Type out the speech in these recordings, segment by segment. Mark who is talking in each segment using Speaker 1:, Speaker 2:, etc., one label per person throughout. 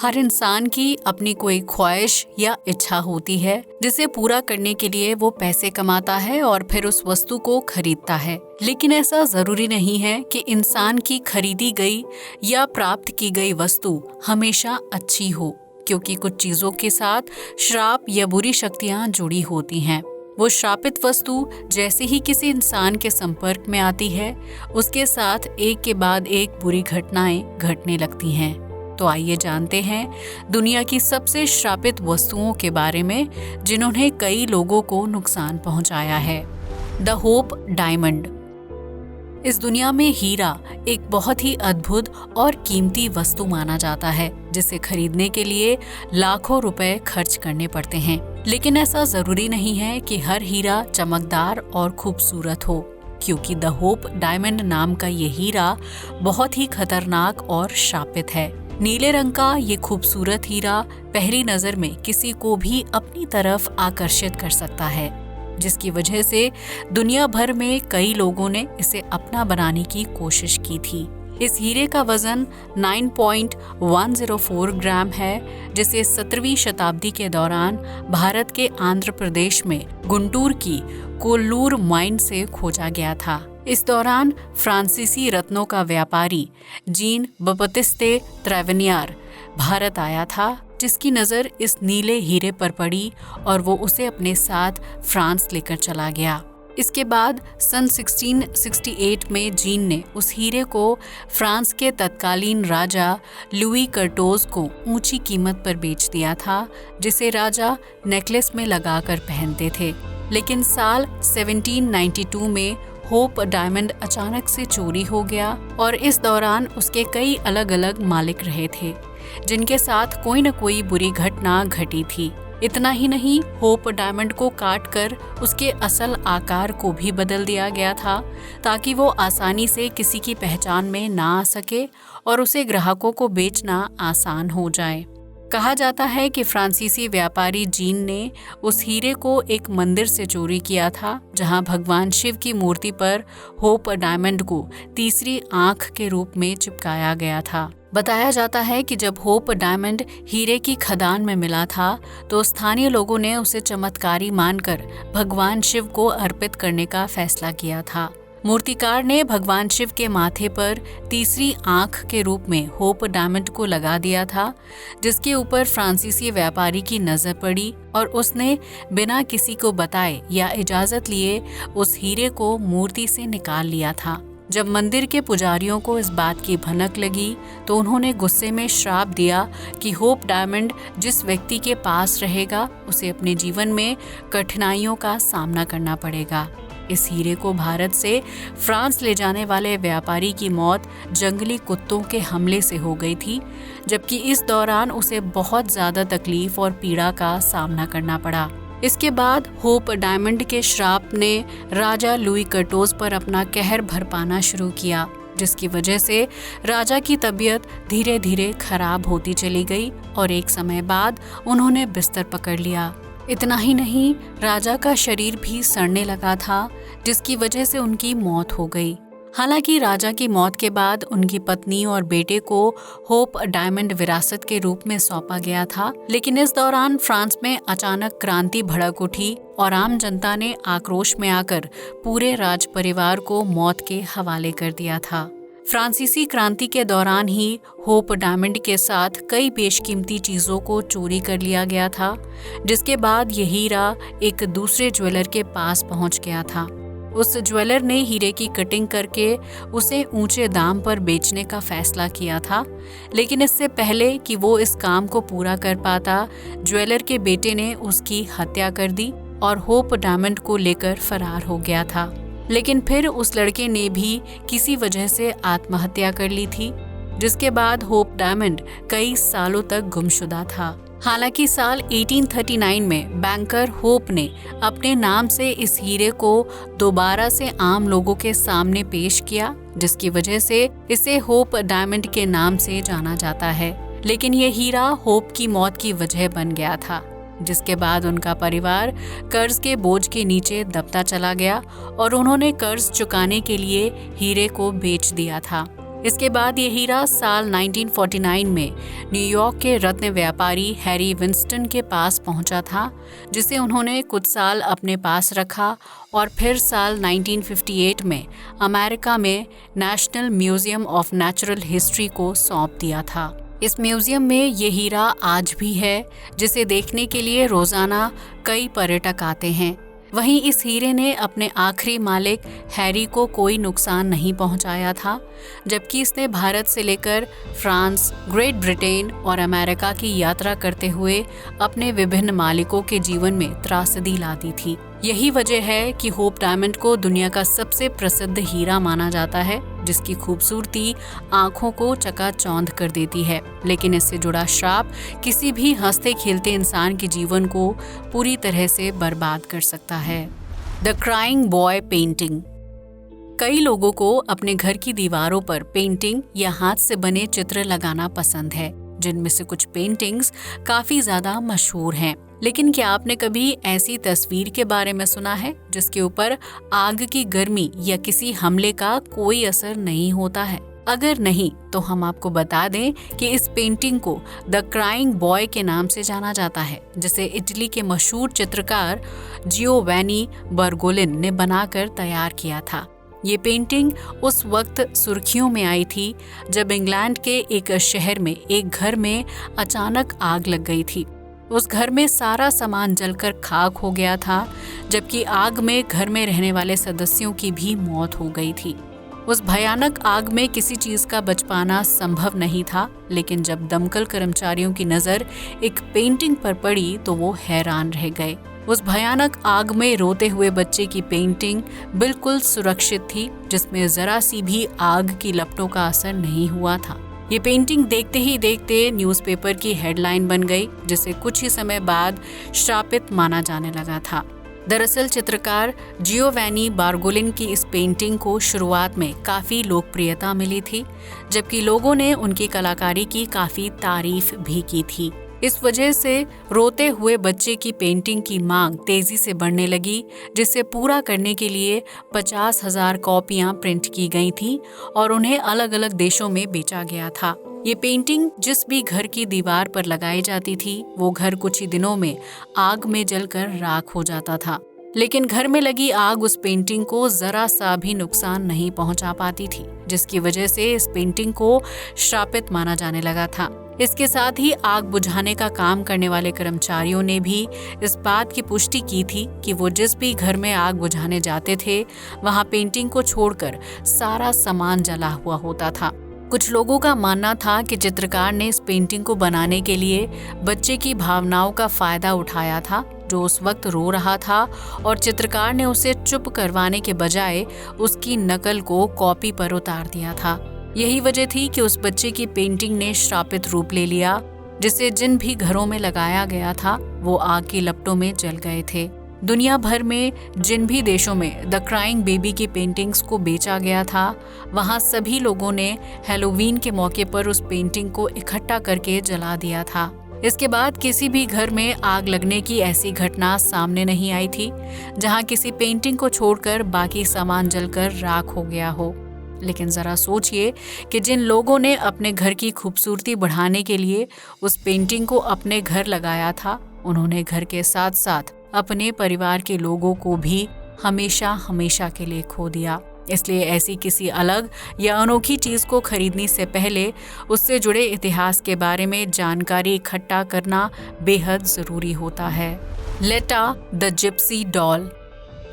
Speaker 1: हर इंसान की अपनी कोई ख्वाहिश या इच्छा होती है जिसे पूरा करने के लिए वो पैसे कमाता है और फिर उस वस्तु को खरीदता है। लेकिन ऐसा जरूरी नहीं है कि इंसान की खरीदी गई या प्राप्त की गई वस्तु हमेशा अच्छी हो, क्योंकि कुछ चीजों के साथ श्राप या बुरी शक्तियां जुड़ी होती हैं। वो श्रापित वस्तु जैसे ही किसी इंसान के संपर्क में आती है, उसके साथ एक के बाद एक बुरी घटनाएं घटने लगती हैं। तो आइए जानते हैं दुनिया की सबसे श्रापित वस्तुओं के बारे में जिन्होंने कई लोगों को नुकसान पहुंचाया है। The hope diamond. इस दुनिया में हीरा एक बहुत ही अद्भुत और कीमती वस्तु माना जाता है, जिसे खरीदने के लिए लाखों रुपए खर्च करने पड़ते हैं। लेकिन ऐसा जरूरी नहीं है कि हर हीरा चमकदार और खूबसूरत हो, क्योंकि द होप डायमंड नाम का ये हीरा बहुत ही खतरनाक और श्रापित है। नीले रंग का ये खूबसूरत हीरा पहली नजर में किसी को भी अपनी तरफ आकर्षित कर सकता है, जिसकी वजह से दुनिया भर में कई लोगों ने इसे अपना बनाने की कोशिश की थी। इस हीरे का वजन 9.104 ग्राम है, जिसे 17वीं शताब्दी के दौरान भारत के आंध्र प्रदेश में गुंटूर की कोल्लूर माइन से खोजा गया था। इस दौरान फ्रांसीसी रत्नों का व्यापारी जीन बपतिस्ते ट्रेवेनियर भारत आया था, जिसकी नज़र इस नीले हीरे पर पड़ी और वो उसे अपने साथ फ्रांस लेकर चला गया। इसके बाद सन 1668 में जीन ने उस हीरे को फ्रांस के तत्कालीन राजा लुई कर्टोज को ऊंची कीमत पर बेच दिया था, जिसे राजा नेकलेस में लगाकर पहनते थे। लेकिन साल 1792 में होप डायमंड अचानक से चोरी हो गया और इस दौरान उसके कई अलग अलग मालिक रहे थे, जिनके साथ कोई न कोई बुरी घटना घटी थी। इतना ही नहीं, होप डायमंड को काटकर उसके असल आकार को भी बदल दिया गया था, ताकि वो आसानी से किसी की पहचान में ना आ सके और उसे ग्राहकों को बेचना आसान हो जाए। कहा जाता है कि फ्रांसीसी व्यापारी जीन ने उस हीरे को एक मंदिर से चोरी किया था, जहां भगवान शिव की मूर्ति पर होप डायमंड को तीसरी आंख के रूप में चिपकाया गया था। बताया जाता है कि जब होप डायमंड हीरे की खदान में मिला था, तो स्थानीय लोगों ने उसे चमत्कारी मानकर भगवान शिव को अर्पित करने का फैसला किया था। मूर्तिकार ने भगवान शिव के माथे पर तीसरी आंख के रूप में होप डायमंड को लगा दिया था, जिसके ऊपर फ्रांसीसी व्यापारी की नजर पड़ी और उसने बिना किसी को बताए या इजाजत लिए उस हीरे को मूर्ति से निकाल लिया था। जब मंदिर के पुजारियों को इस बात की भनक लगी, तो उन्होंने गुस्से में श्राप दिया कि होप डायमंड जिस व्यक्ति के पास रहेगा, उसे अपने जीवन में कठिनाइयों का सामना करना पड़ेगा। इस हीरे को भारत से फ्रांस ले जाने वाले व्यापारी की मौत जंगली कुत्तों के हमले से हो गई थी, जबकि इस दौरान उसे बहुत ज्यादा तकलीफ और पीड़ा का सामना करना पड़ा। इसके बाद होप डायमंड के श्राप ने राजा लुई कर्टोज पर अपना कहर बरपाना शुरू किया, जिसकी वजह से राजा की तबीयत धीरे धीरे खराब होती चली गई और एक समय बाद उन्होंने बिस्तर पकड़ लिया। इतना ही नहीं, राजा का शरीर भी सड़ने लगा था, जिसकी वजह से उनकी मौत हो गई। हालांकि राजा की मौत के बाद उनकी पत्नी और बेटे को होप डायमंड विरासत के रूप में सौंपा गया था, लेकिन इस दौरान फ्रांस में अचानक क्रांति भड़क उठी और आम जनता ने आक्रोश में आकर पूरे राज परिवार को मौत के हवाले कर दिया था। फ्रांसीसी क्रांति के दौरान ही होप डायमंड के साथ कई बेशकीमती चीजों को चोरी कर लिया गया था, जिसके बाद यह हीरा एक दूसरे ज्वेलर के पास पहुंच गया था। उस ज्वेलर ने हीरे की कटिंग करके उसे ऊंचे दाम पर बेचने का फैसला किया था, लेकिन इससे पहले कि वो इस काम को पूरा कर पाता, ज्वेलर के बेटे ने उसकी हत्या कर दी और होप डायमंड को लेकर फरार हो गया था। लेकिन फिर उस लड़के ने भी किसी वजह से आत्महत्या कर ली थी, जिसके बाद होप डायमंड कई सालों तक गुमशुदा था। हालांकि साल 1839 में बैंकर होप ने अपने नाम से इस हीरे को दोबारा से आम लोगों के सामने पेश किया, जिसकी वजह से इसे होप डायमंड के नाम से जाना जाता है। लेकिन ये हीरा होप की मौत की वजह बन गया था, जिसके बाद उनका परिवार कर्ज के बोझ के नीचे दबता चला गया और उन्होंने कर्ज चुकाने के लिए हीरे को बेच दिया था। इसके बाद ये हीरा साल 1949 में न्यूयॉर्क के रत्न व्यापारी हैरी विंस्टन के पास पहुंचा था, जिसे उन्होंने कुछ साल अपने पास रखा और फिर साल 1958 में अमेरिका में national museum of natural history को सौंप दिया था। इस म्यूजियम में ये हीरा आज भी है, जिसे देखने के लिए रोजाना कई पर्यटक आते हैं। वहीं इस हीरे ने अपने आखिरी मालिक हैरी को कोई नुकसान नहीं पहुंचाया था, जबकि इसने भारत से लेकर फ्रांस, ग्रेट ब्रिटेन और अमेरिका की यात्रा करते हुए अपने विभिन्न मालिकों के जीवन में त्रासदी ला दी थी। यही वजह है कि होप डायमंड को दुनिया का सबसे प्रसिद्ध हीरा माना जाता है, जिसकी खूबसूरती आंखों को चकाचौंध कर देती है। लेकिन इससे जुड़ा श्राप किसी भी हंसते खेलते इंसान के जीवन को पूरी तरह से बर्बाद कर सकता है। The crying boy painting. कई लोगों को अपने घर की दीवारों पर पेंटिंग या हाथ से बने चित्र लगाना पसंद है, जिनमें से कुछ पेंटिंग्स काफी ज्यादा मशहूर हैं। लेकिन क्या आपने कभी ऐसी तस्वीर के बारे में सुना है जिसके ऊपर आग की गर्मी या किसी हमले का कोई असर नहीं होता है? अगर नहीं, तो हम आपको बता दें कि इस पेंटिंग को द क्राइंग बॉय के नाम से जाना जाता है, जिसे इटली के मशहूर चित्रकार जियोवैनी बर्गोलिन ने बनाकर तैयार किया था। ये पेंटिंग उस वक्त सुर्खियों में आई थी जब इंग्लैंड के एक शहर में एक घर में अचानक आग लग गई थी। उस घर में सारा सामान जलकर खाक हो गया था, जबकि आग में घर में रहने वाले सदस्यों की भी मौत हो गई थी। उस भयानक आग में किसी चीज का बच पाना संभव नहीं था, लेकिन जब दमकल कर्मचारियों की नजर एक पेंटिंग पर पड़ी तो वो हैरान रह गए। उस भयानक आग में रोते हुए बच्चे की पेंटिंग बिल्कुल सुरक्षित थी, जिसमें जरा सी भी आग की लपटों का असर नहीं हुआ था। ये पेंटिंग देखते ही देखते न्यूज़पेपर की हेडलाइन बन गई, जिसे कुछ ही समय बाद श्रापित माना जाने लगा था। दरअसल चित्रकार जियोवैनी बार्गोलिन की इस पेंटिंग को शुरुआत में काफी लोकप्रियता मिली थी, जबकि लोगों ने उनकी कलाकारी की काफी तारीफ भी की थी। इस वजह से रोते हुए बच्चे की पेंटिंग की मांग तेजी से बढ़ने लगी, जिसे पूरा करने के लिए 50,000 कॉपियां प्रिंट की गई थी और उन्हें अलग अलग देशों में बेचा गया था। ये पेंटिंग जिस भी घर की दीवार पर लगाई जाती थी, वो घर कुछ ही दिनों में आग में जलकर राख हो जाता था। लेकिन घर में लगी आग उस पेंटिंग को जरा सा भी नुकसान नहीं पहुंचा पाती थी, जिसकी वजह से इस पेंटिंग को श्रापित माना जाने लगा था। इसके साथ ही आग बुझाने का काम करने वाले कर्मचारियों ने भी इस बात की पुष्टि की थी कि वो जिस भी घर में आग बुझाने जाते थे, वहां पेंटिंग को छोड़कर सारा सामान जला हुआ होता था। कुछ लोगों का मानना था कि चित्रकार ने इस पेंटिंग को बनाने के लिए बच्चे की भावनाओं का फायदा उठाया था, जो उस वक्त रो रहा था, और चित्रकार ने उसे चुप करवाने के बजाय उसकी नकल को कॉपी पर उतार दिया था। यही वजह थी कि उस बच्चे की पेंटिंग ने श्रापित रूप ले लिया, जिसे जिन भी घरों में लगाया गया था वो आग की लपटों में जल गए थे। दुनिया भर में जिन भी देशों में द क्राइंग बेबी की पेंटिंग्स को बेचा गया था, वहां सभी लोगों ने हैलोवीन के मौके पर उस पेंटिंग को इकट्ठा करके जला दिया था। इसके बाद किसी भी घर में आग लगने की ऐसी घटना सामने नहीं आई थी जहां किसी पेंटिंग को छोड़कर बाकी सामान जलकर राख हो गया हो। लेकिन जरा सोचिए कि जिन लोगों ने अपने घर की खूबसूरती बढ़ाने के लिए उस पेंटिंग को अपने घर लगाया था, उन्होंने घर के साथ साथ अपने परिवार के लोगों को भी हमेशा हमेशा के लिए खो दिया। इसलिए ऐसी किसी अलग या अनोखी चीज को खरीदने से पहले उससे जुड़े इतिहास के बारे में जानकारी इकट्ठा करना बेहद जरूरी होता है। लेटा द जिप्सी डॉल।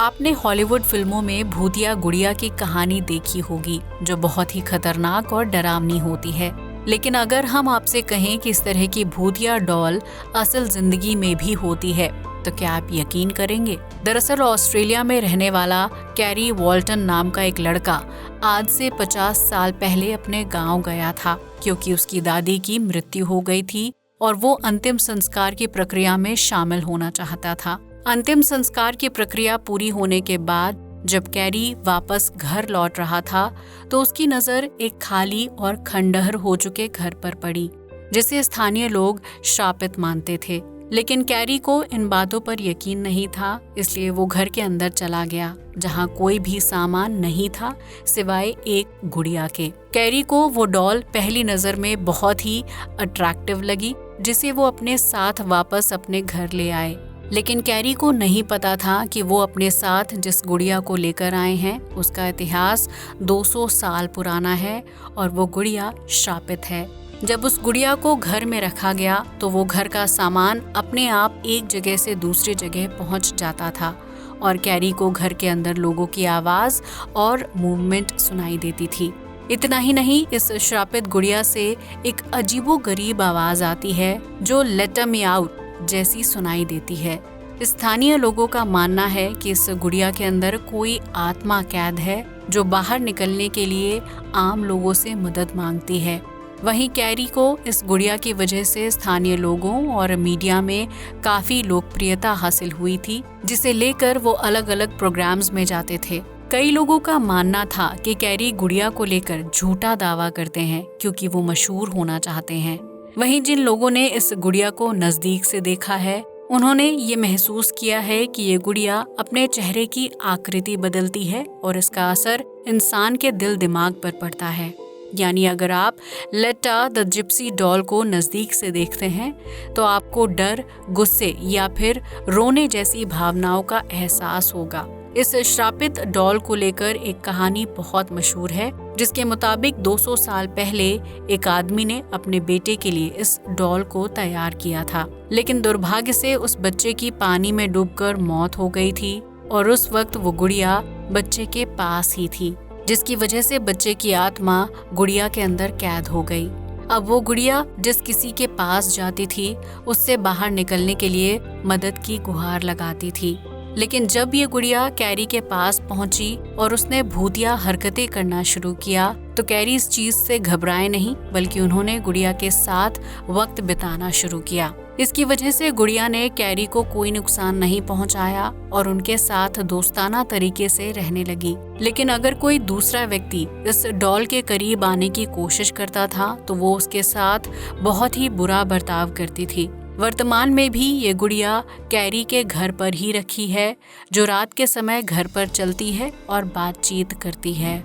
Speaker 1: आपने हॉलीवुड फिल्मों में भूतिया गुड़िया की कहानी देखी होगी, जो बहुत ही खतरनाक और डरावनी होती है। लेकिन अगर हम आपसे कहें कि इस तरह की भूतिया डॉल असल जिंदगी में भी होती है, तो क्या आप यकीन करेंगे? दरअसल ऑस्ट्रेलिया में रहने वाला कैरी वॉल्टन नाम का एक लड़का आज से 50 साल पहले अपने गांव गया था, क्योंकि उसकी दादी की मृत्यु हो गई थी और वो अंतिम संस्कार की प्रक्रिया में शामिल होना चाहता था। अंतिम संस्कार की प्रक्रिया पूरी होने के बाद जब कैरी वापस घर लौट रहा था, तो उसकी नजर एक खाली और खंडहर हो चुके घर पर पड़ी, जिसे स्थानीय लोग श्रापित मानते थे। लेकिन कैरी को इन बातों पर यकीन नहीं था, इसलिए वो घर के अंदर चला गया जहाँ कोई भी सामान नहीं था सिवाय एक गुड़िया के। कैरी को वो डॉल पहली नज़र में बहुत ही अट्रैक्टिव लगी, जिसे वो अपने साथ वापस अपने घर ले आए। लेकिन कैरी को नहीं पता था कि वो अपने साथ जिस गुड़िया को लेकर आए हैं उसका इतिहास 200 साल पुराना है और वो गुड़िया श्रापित है। जब उस गुड़िया को घर में रखा गया तो वो घर का सामान अपने आप एक जगह से दूसरी जगह पहुंच जाता था और कैरी को घर के अंदर लोगों की आवाज़ और मूवमेंट सुनाई देती थी। इतना ही नहीं, इस श्रापित गुड़िया से एक अजीबोगरीब आवाज़ आती है जो लेट मी आउट जैसी सुनाई देती है। स्थानीय लोगों का मानना है कि इस गुड़िया के अंदर कोई आत्मा कैद है जो बाहर निकलने के लिए आम लोगों से मदद मांगती है। वहीं कैरी को इस गुड़िया की वजह से स्थानीय लोगों और मीडिया में काफी लोकप्रियता हासिल हुई थी, जिसे लेकर वो अलग अलग प्रोग्राम्स में जाते थे। कई लोगों का मानना था कि कैरी गुड़िया को लेकर झूठा दावा करते हैं क्योंकि वो मशहूर होना चाहते हैं। वहीं जिन लोगों ने इस गुड़िया को नजदीक से देखा है उन्होंने ये महसूस किया है कि ये गुड़िया अपने चेहरे की आकृति बदलती है और इसका असर इंसान के दिल दिमाग पर पड़ता है। यानी अगर आप लेटा द जिप्सी डॉल को नज़दीक से देखते हैं तो आपको डर, गुस्से या फिर रोने जैसी भावनाओं का एहसास होगा। इस श्रापित डॉल को लेकर एक कहानी बहुत मशहूर है, जिसके मुताबिक 200 साल पहले एक आदमी ने अपने बेटे के लिए इस डॉल को तैयार किया था, लेकिन दुर्भाग्य से उस बच्चे की पानी में डूबकर मौत हो गई थी और उस वक्त वो गुड़िया बच्चे के पास ही थी, जिसकी वजह से बच्चे की आत्मा गुड़िया के अंदर कैद हो गई। अब वो गुड़िया जिस किसी के पास जाती थी उससे बाहर निकलने के लिए मदद की गुहार लगाती थी। लेकिन जब ये गुड़िया कैरी के पास पहुंची और उसने भूतिया हरकतें करना शुरू किया तो कैरी इस चीज से घबराए नहीं, बल्कि उन्होंने गुड़िया के साथ वक्त बिताना शुरू किया। इसकी वजह से गुड़िया ने कैरी को कोई नुकसान नहीं पहुंचाया और उनके साथ दोस्ताना तरीके से रहने लगी। लेकिन अगर कोई दूसरा व्यक्ति इस डॉल के करीब आने की कोशिश करता था तो वो उसके साथ बहुत ही बुरा बर्ताव करती थी। वर्तमान में भी ये गुड़िया कैरी के घर पर ही रखी है, जो रात के समय घर पर चलती है और बातचीत करती है।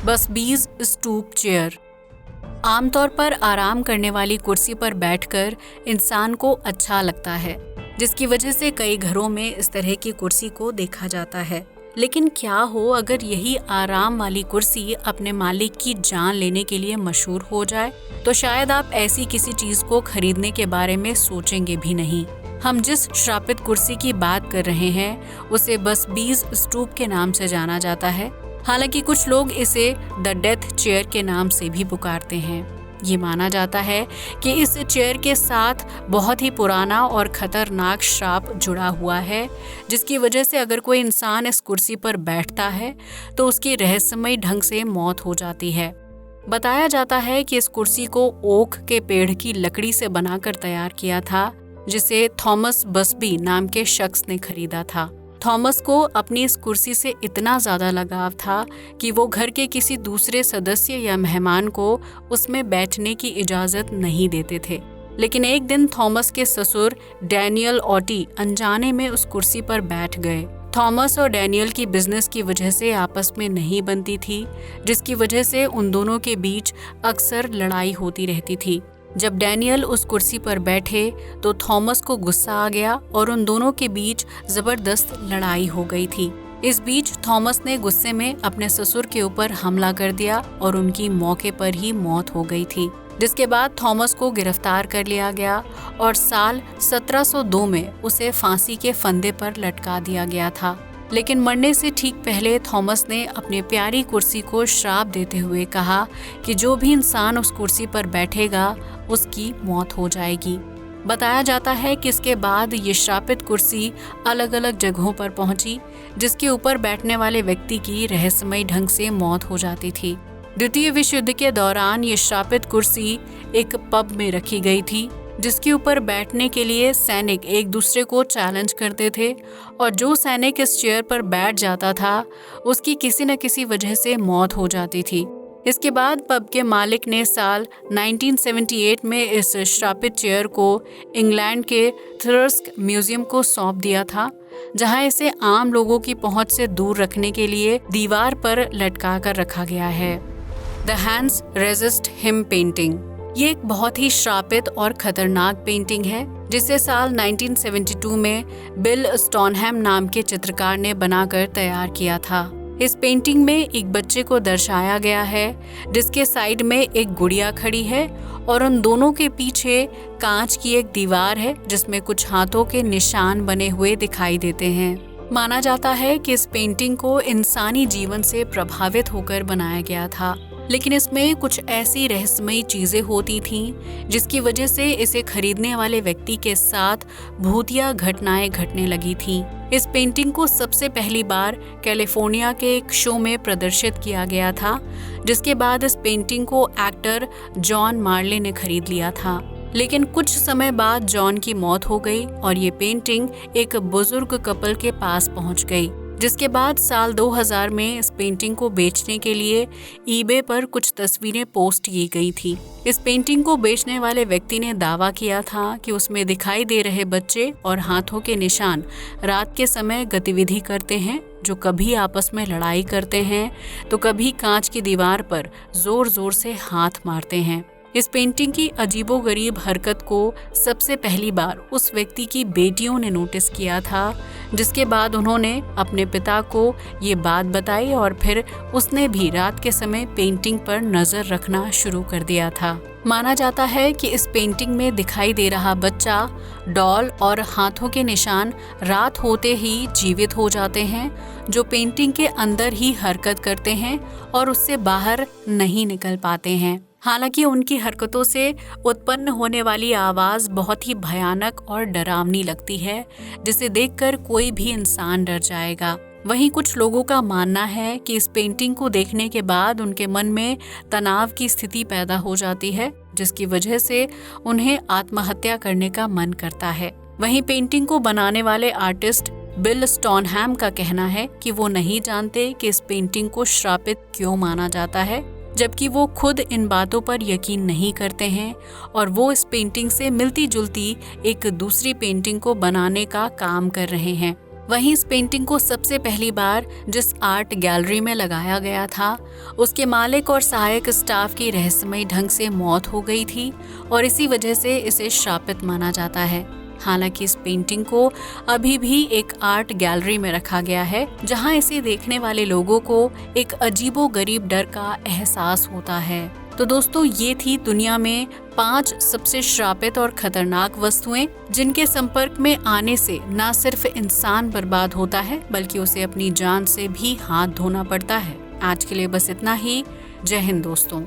Speaker 1: बसबीज स्टूप चेयर आमतौर पर आराम करने वाली कुर्सी पर बैठकर इंसान को अच्छा लगता है, जिसकी वजह से कई घरों में इस तरह की कुर्सी को देखा जाता है। लेकिन क्या हो अगर यही आराम वाली कुर्सी अपने मालिक की जान लेने के लिए मशहूर हो जाए, तो शायद आप ऐसी किसी चीज को खरीदने के बारे में सोचेंगे भी नहीं। हम जिस श्रापित कुर्सी की बात कर रहे हैं उसे बसबीज स्टूप के नाम से जाना जाता है। हालांकि कुछ लोग इसे द डेथ चेयर के नाम से भी पुकारते हैं। ये माना जाता है कि इस चेयर के साथ बहुत ही पुराना और खतरनाक श्राप जुड़ा हुआ है, जिसकी वजह से अगर कोई इंसान इस कुर्सी पर बैठता है तो उसकी रहस्यमय ढंग से मौत हो जाती है। बताया जाता है कि इस कुर्सी को ओक के पेड़ की लकड़ी से बनाकर तैयार किया था, जिसे थॉमस बसबी नाम के शख्स ने खरीदा था। थॉमस को अपनी इस कुर्सी से इतना ज़्यादा लगाव था कि वो घर के किसी दूसरे सदस्य या मेहमान को उसमें बैठने की इजाज़त नहीं देते थे। लेकिन एक दिन थॉमस के ससुर डैनियल ऑटी अनजाने में उस कुर्सी पर बैठ गए। थॉमस और डैनियल की बिजनेस की वजह से आपस में नहीं बनती थी, जिसकी वजह से उन दोनों के बीच अक्सर लड़ाई होती रहती थी। जब डैनियल उस कुर्सी पर बैठे तो थॉमस को गुस्सा आ गया और उन दोनों के बीच जबरदस्त लड़ाई हो गई थी। इस बीच थॉमस ने गुस्से में अपने ससुर के ऊपर हमला कर दिया और उनकी मौके पर ही मौत हो गई थी, जिसके बाद थॉमस को गिरफ्तार कर लिया गया और साल 1702 में उसे फांसी के फंदे पर लटका दिया गया था। लेकिन मरने से ठीक पहले थॉमस ने अपनी प्यारी कुर्सी को श्राप देते हुए कहा कि जो भी इंसान उस कुर्सी पर बैठेगा उसकी मौत हो जाएगी। बताया जाता है कि इसके बाद ये श्रापित कुर्सी अलग अलग जगहों पर पहुंची, जिसके ऊपर बैठने वाले व्यक्ति की रहस्यमय ढंग से मौत हो जाती थी। द्वितीय विश्व युद्ध के दौरान ये श्रापित कुर्सी एक पब में रखी गई थी, जिसके ऊपर बैठने के लिए सैनिक एक दूसरे को चैलेंज करते थे और जो सैनिक इस चेयर पर बैठ जाता था उसकी किसी न किसी वजह से मौत हो जाती थी। इसके बाद पब के मालिक ने साल 1978 में इस श्रापित चेयर को इंग्लैंड के थ्रस्क म्यूजियम को सौंप दिया था, जहां इसे आम लोगों की पहुंच से दूर रखने के लिए दीवार पर लटका कर रखा गया है। The hands resist him painting, ये एक बहुत ही श्रापित और खतरनाक पेंटिंग है जिसे साल 1972 में बिल स्टोनहैम नाम के चित्रकार ने बनाकर तैयार किया था। इस पेंटिंग में एक बच्चे को दर्शाया गया है जिसके साइड में एक गुड़िया खड़ी है और उन दोनों के पीछे कांच की एक दीवार है जिसमें कुछ हाथों के निशान बने हुए दिखाई देते हैं। माना जाता है कि इस पेंटिंग को इंसानी जीवन से प्रभावित होकर बनाया गया था, लेकिन इसमें कुछ ऐसी रहस्यमयी चीजें होती थीं जिसकी वजह से इसे खरीदने वाले व्यक्ति के साथ भूतिया घटनाएं घटने लगी थीं। इस पेंटिंग को सबसे पहली बार कैलिफोर्निया के एक शो में प्रदर्शित किया गया था, जिसके बाद इस पेंटिंग को एक्टर जॉन मार्ले ने खरीद लिया था। लेकिन कुछ समय बाद जॉन की मौत हो गई और ये पेंटिंग एक बुजुर्ग कपल के पास पहुंच गई, जिसके बाद साल 2000 में इस पेंटिंग को बेचने के लिए ईबे पर कुछ तस्वीरें पोस्ट की गई थी। इस पेंटिंग को बेचने वाले व्यक्ति ने दावा किया था कि उसमें दिखाई दे रहे बच्चे और हाथों के निशान रात के समय गतिविधि करते हैं, जो कभी आपस में लड़ाई करते हैं तो कभी कांच की दीवार पर जोर जोर से हाथ मारते हैं। इस पेंटिंग की अजीबोगरीब हरकत को सबसे पहली बार उस व्यक्ति की बेटियों ने नोटिस किया था, जिसके बाद उन्होंने अपने पिता को ये बात बताई और फिर उसने भी रात के समय पेंटिंग पर नजर रखना शुरू कर दिया था। माना जाता है कि इस पेंटिंग में दिखाई दे रहा बच्चा, डॉल और हाथों के निशान रात होते ही जीवित हो जाते हैं, जो पेंटिंग के अंदर ही हरकत करते हैं और उससे बाहर नहीं निकल पाते हैं। हालांकि उनकी हरकतों से उत्पन्न होने वाली आवाज बहुत ही भयानक और डरावनी लगती है, जिसे देखकर कोई भी इंसान डर जाएगा। वहीं कुछ लोगों का मानना है कि इस पेंटिंग को देखने के बाद उनके मन में तनाव की स्थिति पैदा हो जाती है, जिसकी वजह से उन्हें आत्महत्या करने का मन करता है। वहीं पेंटिंग को बनाने वाले आर्टिस्ट बिल स्टोनहैम का कहना है कि वो नहीं जानते कि इस पेंटिंग को श्रापित क्यों माना जाता है, जबकि वो खुद इन बातों पर यकीन नहीं करते हैं और वो इस पेंटिंग से मिलती जुलती एक दूसरी पेंटिंग को बनाने का काम कर रहे हैं। वहीं इस पेंटिंग को सबसे पहली बार जिस आर्ट गैलरी में लगाया गया था, उसके मालिक और सहायक स्टाफ की रहस्यमयी ढंग से मौत हो गई थी और इसी वजह से इसे श्रापित माना जाता है। हालांकि इस पेंटिंग को अभी भी एक आर्ट गैलरी में रखा गया है, जहां इसे देखने वाले लोगों को एक अजीबोगरीब डर का एहसास होता है। तो दोस्तों, ये थी दुनिया में 5 सबसे श्रापित और खतरनाक वस्तुएं, जिनके संपर्क में आने से न सिर्फ इंसान बर्बाद होता है, बल्कि उसे अपनी जान से भी हाथ धोना पड़ता है। आज के लिए बस इतना ही। जय हिंद दोस्तों।